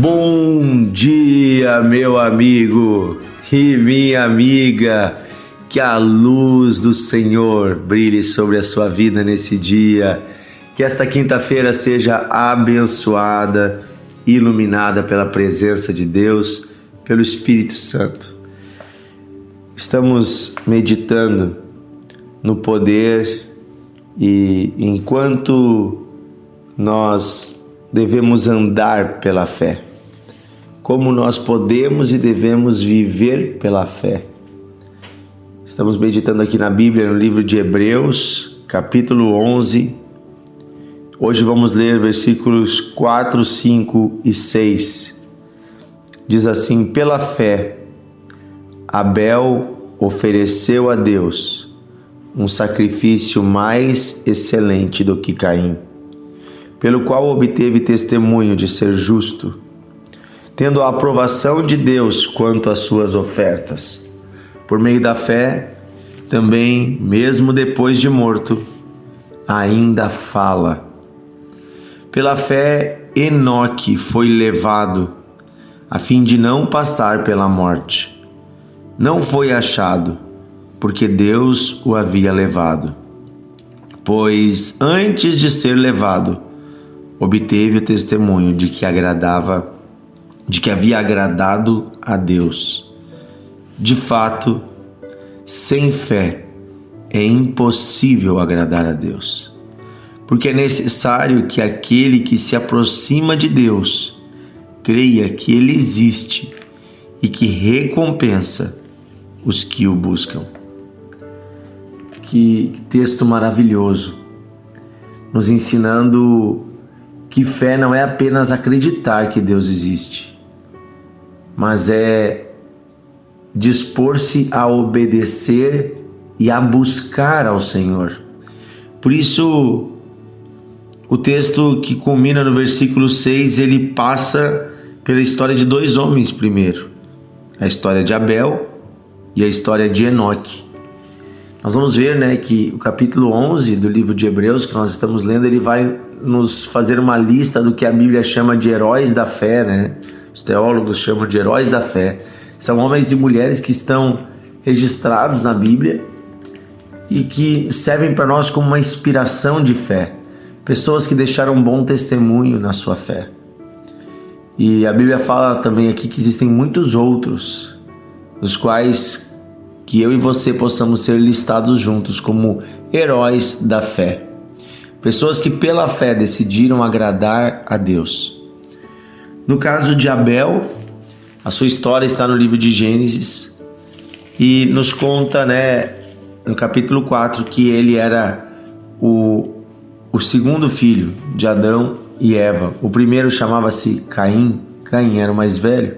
Bom dia, meu amigo e minha amiga, que a luz do Senhor brilhe sobre a sua vida nesse dia, que esta quinta-feira seja abençoada, iluminada pela presença de Deus, pelo Espírito Santo. Estamos meditando no poder e enquanto nós devemos andar pela fé, como nós podemos e devemos viver pela fé. Estamos meditando aqui na Bíblia, no livro de Hebreus, capítulo 11. Hoje vamos ler versículos 4, 5 e 6. Diz assim: pela fé, Abel ofereceu a Deus um sacrifício mais excelente do que Caim, pelo qual obteve testemunho de ser justo, tendo a aprovação de Deus quanto às suas ofertas. Por meio da fé, também, mesmo depois de morto, ainda fala. Pela fé, Enoque foi levado, a fim de não passar pela morte. Não foi achado, porque Deus o havia levado. Pois antes de ser levado, obteve o testemunho de que havia agradado a Deus. De fato, sem fé é impossível agradar a Deus, porque é necessário que aquele que se aproxima de Deus creia que Ele existe e que recompensa os que o buscam. Que texto maravilhoso, nos ensinando que fé não é apenas acreditar que Deus existe, mas é dispor-se a obedecer e a buscar ao Senhor. Por isso, o texto que culmina no versículo 6, ele passa pela história de dois homens primeiro, a história de Abel e a história de Enoque. Nós vamos ver, que o capítulo 11 do livro de Hebreus, que nós estamos lendo, ele vai nos fazer uma lista do que a Bíblia chama de heróis da fé, Os teólogos chamam de heróis da fé. São homens e mulheres que estão registrados na Bíblia e que servem para nós como uma inspiração de fé. Pessoas que deixaram um bom testemunho na sua fé. E a Bíblia fala também aqui que existem muitos outros, os quais que eu e você possamos ser listados juntos como heróis da fé. Pessoas que pela fé decidiram agradar a Deus. No caso de Abel, a sua história está no livro de Gênesis e nos conta, no capítulo 4, que ele era o segundo filho de Adão e Eva. O primeiro chamava-se Caim. Caim era o mais velho.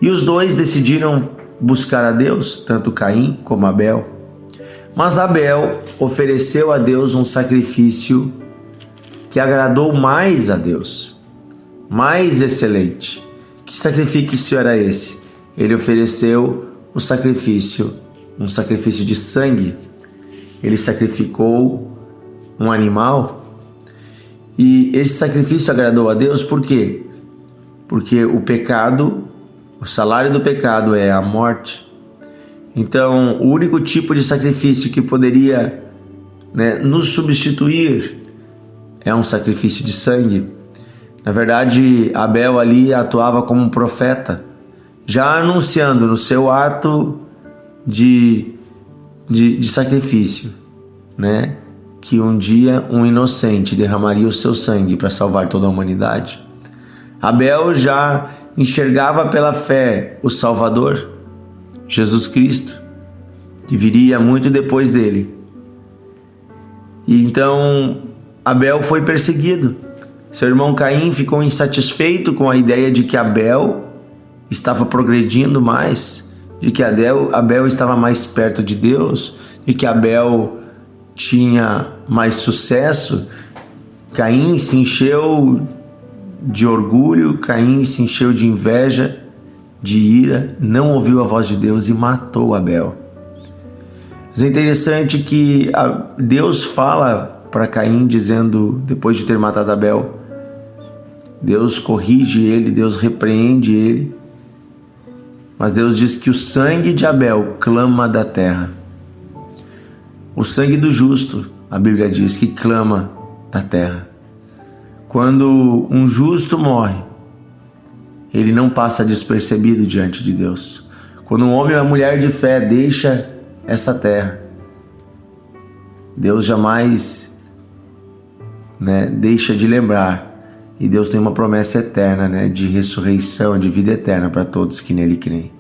E os dois decidiram buscar a Deus, tanto Caim como Abel. Mas Abel ofereceu a Deus um sacrifício que agradou mais a Deus, mais excelente. Que sacrifício era esse? Ele ofereceu um sacrifício de sangue. Ele sacrificou um animal e esse sacrifício agradou a Deus. Por quê? Porque o salário do pecado é a morte. Então, o único tipo de sacrifício que poderia nos substituir é um sacrifício de sangue. Na verdade, Abel ali atuava como um profeta, já anunciando no seu ato de sacrifício, que um dia um inocente derramaria o seu sangue para salvar toda a humanidade. Abel já enxergava pela fé o Salvador, Jesus Cristo, que viria muito depois dele. E então Abel foi perseguido. Seu irmão Caim ficou insatisfeito com a ideia de que Abel estava progredindo mais, de que Abel estava mais perto de Deus, de que Abel tinha mais sucesso. Caim se encheu de orgulho, Caim se encheu de inveja, de ira, não ouviu a voz de Deus e matou Abel. Mas é interessante que Deus fala para Caim dizendo, depois de ter matado Abel, Deus corrige ele, Deus repreende ele. Mas Deus diz que o sangue de Abel clama da terra. O sangue do justo, a Bíblia diz que clama da terra. Quando um justo morre, ele não passa despercebido diante de Deus. Quando um homem ou uma mulher de fé deixa essa terra, Deus jamais deixa de lembrar. E Deus tem uma promessa eterna de ressurreição, de vida eterna para todos que nele creem.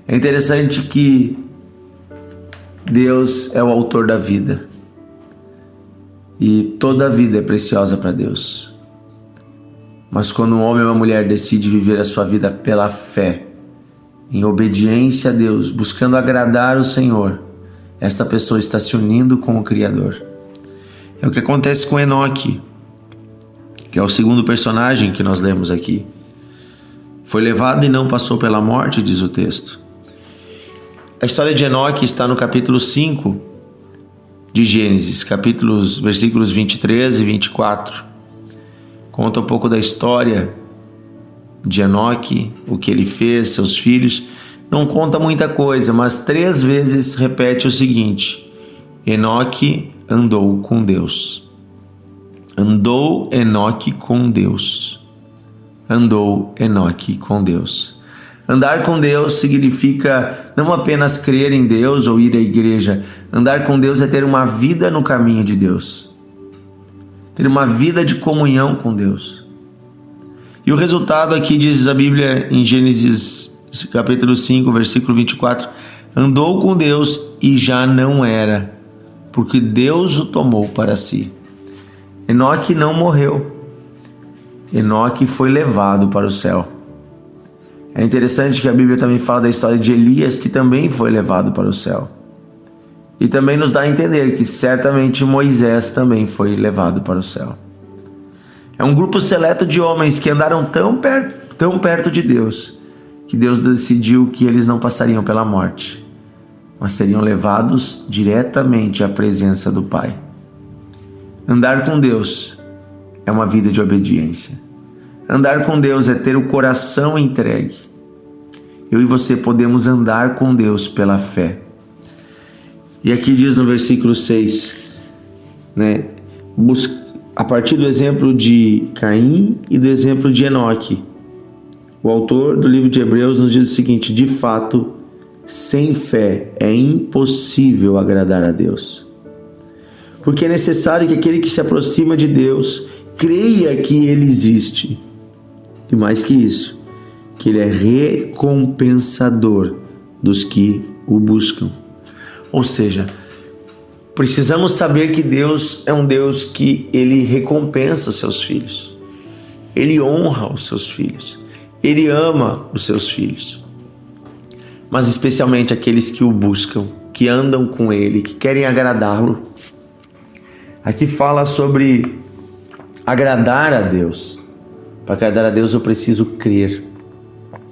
É interessante que Deus é o autor da vida. E toda a vida é preciosa para Deus. Mas quando um homem ou uma mulher decide viver a sua vida pela fé, em obediência a Deus, buscando agradar o Senhor, esta pessoa está se unindo com o Criador. É o que acontece com Enoque, que é o segundo personagem que nós lemos aqui. Foi levado e não passou pela morte, diz o texto. A história de Enoque está no capítulo 5 de Gênesis, versículos 23 e 24. Conta um pouco da história de Enoque, o que ele fez, seus filhos. Não conta muita coisa, mas 3 vezes repete o seguinte: Enoque andou com Deus. Andou Enoque com Deus. Andou Enoque com Deus. Andar com Deus significa não apenas crer em Deus ou ir à igreja. Andar com Deus é ter uma vida no caminho de Deus. Ter uma vida de comunhão com Deus. E o resultado aqui diz a Bíblia em Gênesis capítulo 5, versículo 24: andou com Deus e já não era, porque Deus o tomou para si. Enoque não morreu. Enoque foi levado para o céu. É interessante que a Bíblia também fala da história de Elias, que também foi levado para o céu. E também nos dá a entender que certamente Moisés também foi levado para o céu. É um grupo seleto de homens que andaram tão perto de Deus, que Deus decidiu que eles não passariam pela morte, mas seriam levados diretamente à presença do Pai. Andar com Deus é uma vida de obediência. Andar com Deus é ter o coração entregue. Eu e você podemos andar com Deus pela fé. E aqui diz no versículo 6, a partir do exemplo de Caim e do exemplo de Enoque, o autor do livro de Hebreus nos diz o seguinte: de fato, sem fé é impossível agradar a Deus. Porque é necessário que aquele que se aproxima de Deus creia que Ele existe. E mais que isso, que Ele é recompensador dos que o buscam. Ou seja, precisamos saber que Deus é um Deus que Ele recompensa os seus filhos. Ele honra os seus filhos. Ele ama os seus filhos. Mas especialmente aqueles que o buscam, que andam com Ele, que querem agradá-lo. Aqui fala sobre agradar a Deus. Para agradar a Deus eu preciso crer.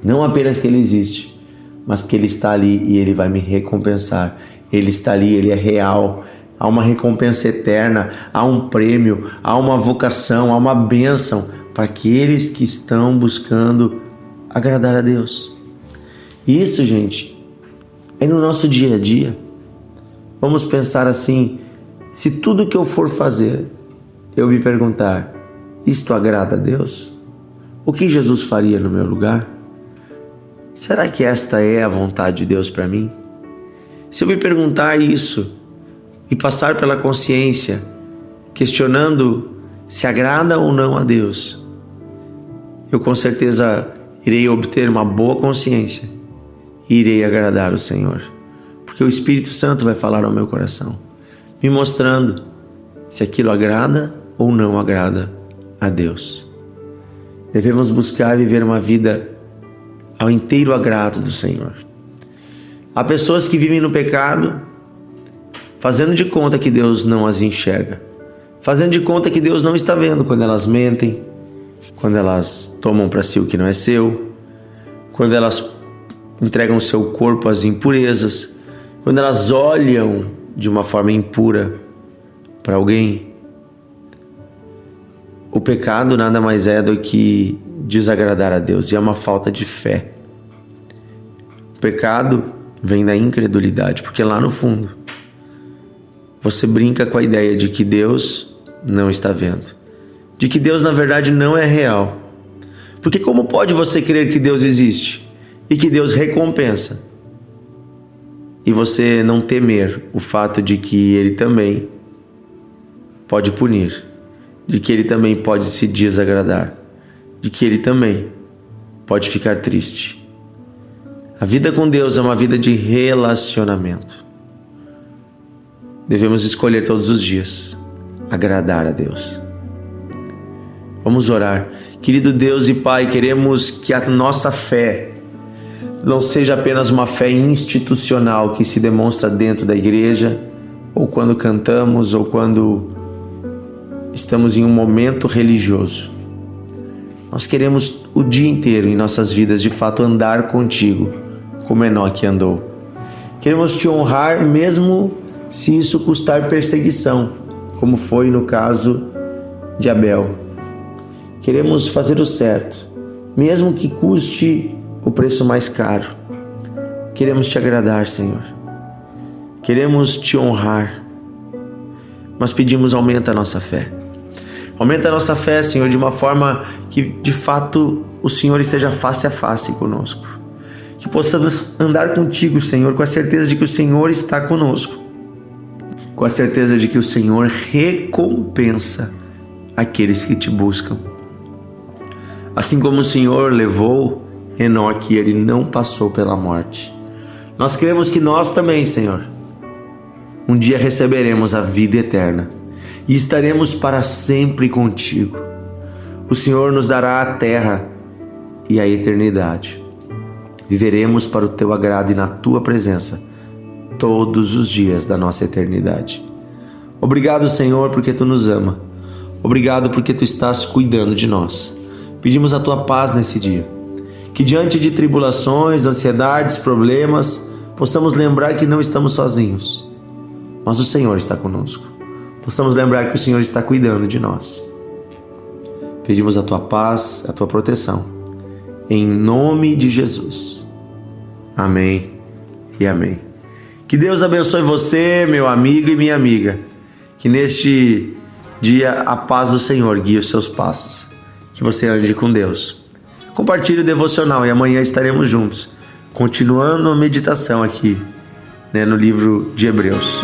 Não apenas que Ele existe, mas que Ele está ali e Ele vai me recompensar. Ele está ali, Ele é real. Há uma recompensa eterna, há um prêmio, há uma vocação, há uma bênção para aqueles que estão buscando agradar a Deus. E isso, gente, é no nosso dia a dia. Vamos pensar assim: se tudo que eu for fazer, eu me perguntar, isto agrada a Deus? O que Jesus faria no meu lugar? Será que esta é a vontade de Deus para mim? Se eu me perguntar isso e passar pela consciência, questionando se agrada ou não a Deus, eu com certeza irei obter uma boa consciência e irei agradar o Senhor. Porque o Espírito Santo vai falar ao meu coração, me mostrando se aquilo agrada ou não agrada a Deus. Devemos buscar viver uma vida ao inteiro agrado do Senhor. Há pessoas que vivem no pecado, fazendo de conta que Deus não as enxerga, fazendo de conta que Deus não está vendo quando elas mentem, quando elas tomam para si o que não é seu, quando elas entregam o seu corpo às impurezas, quando elas olham de uma forma impura para alguém. O pecado nada mais é do que desagradar a Deus, e é uma falta de fé. O pecado vem da incredulidade, porque lá no fundo você brinca com a ideia de que Deus não está vendo, de que Deus na verdade não é real. Porque como pode você crer que Deus existe e que Deus recompensa, e você não temer o fato de que Ele também pode punir, de que Ele também pode se desagradar, de que Ele também pode ficar triste? A vida com Deus é uma vida de relacionamento. Devemos escolher todos os dias agradar a Deus. Vamos orar. Querido Deus e Pai, queremos que a nossa fé não seja apenas uma fé institucional que se demonstra dentro da igreja, ou quando cantamos, ou quando estamos em um momento religioso. Nós queremos o dia inteiro em nossas vidas, de fato, andar contigo, como Enoque andou. Queremos te honrar mesmo se isso custar perseguição, como foi no caso de Abel. Queremos fazer o certo, mesmo que custe o preço mais caro. Queremos te agradar, Senhor. Queremos te honrar, mas pedimos: aumenta a nossa fé. Aumenta a nossa fé, Senhor, de uma forma que de fato o Senhor esteja face a face conosco. Que possamos andar contigo, Senhor, com a certeza de que o Senhor está conosco, com a certeza de que o Senhor recompensa aqueles que te buscam. Assim como o Senhor levou Enoque, ele não passou pela morte. Nós cremos que nós também, Senhor, um dia receberemos a vida eterna e estaremos para sempre contigo. O Senhor nos dará a terra e a eternidade. Viveremos para o teu agrado e na tua presença todos os dias da nossa eternidade. Obrigado, Senhor, porque tu nos ama. Obrigado porque tu estás cuidando de nós. Pedimos a tua paz nesse dia. Que diante de tribulações, ansiedades, problemas, possamos lembrar que não estamos sozinhos, mas o Senhor está conosco. Possamos lembrar que o Senhor está cuidando de nós. Pedimos a tua paz, a tua proteção, em nome de Jesus. Amém e amém. Que Deus abençoe você, meu amigo e minha amiga. Que neste dia a paz do Senhor guie os seus passos. Que você ande com Deus. Compartilhe o devocional e amanhã estaremos juntos, continuando a meditação aqui, no livro de Hebreus.